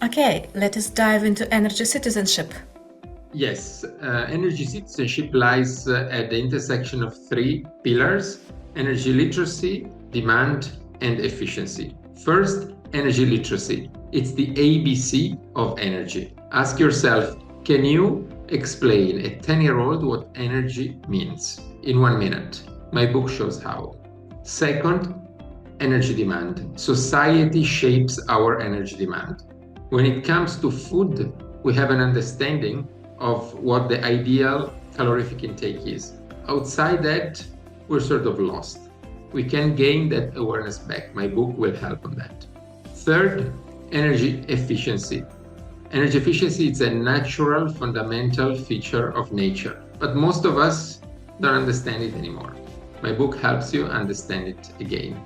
Okay, let us dive into energy citizenship. Yes, energy citizenship lies at the intersection of three pillars: energy literacy, demand, and efficiency. First, energy literacy. It's the ABC of energy. Ask yourself, can you explain a 10-year-old what energy means in 1 minute? My book shows how. Second, energy demand. Society shapes our energy demand. When it comes to food, we have an understanding of what the ideal calorific intake is. Outside that, we're sort of lost. We can gain that awareness back. My book will help on that. Third, energy efficiency. Energy efficiency is a natural, fundamental feature of nature, but most of us don't understand it anymore. My book helps you understand it again.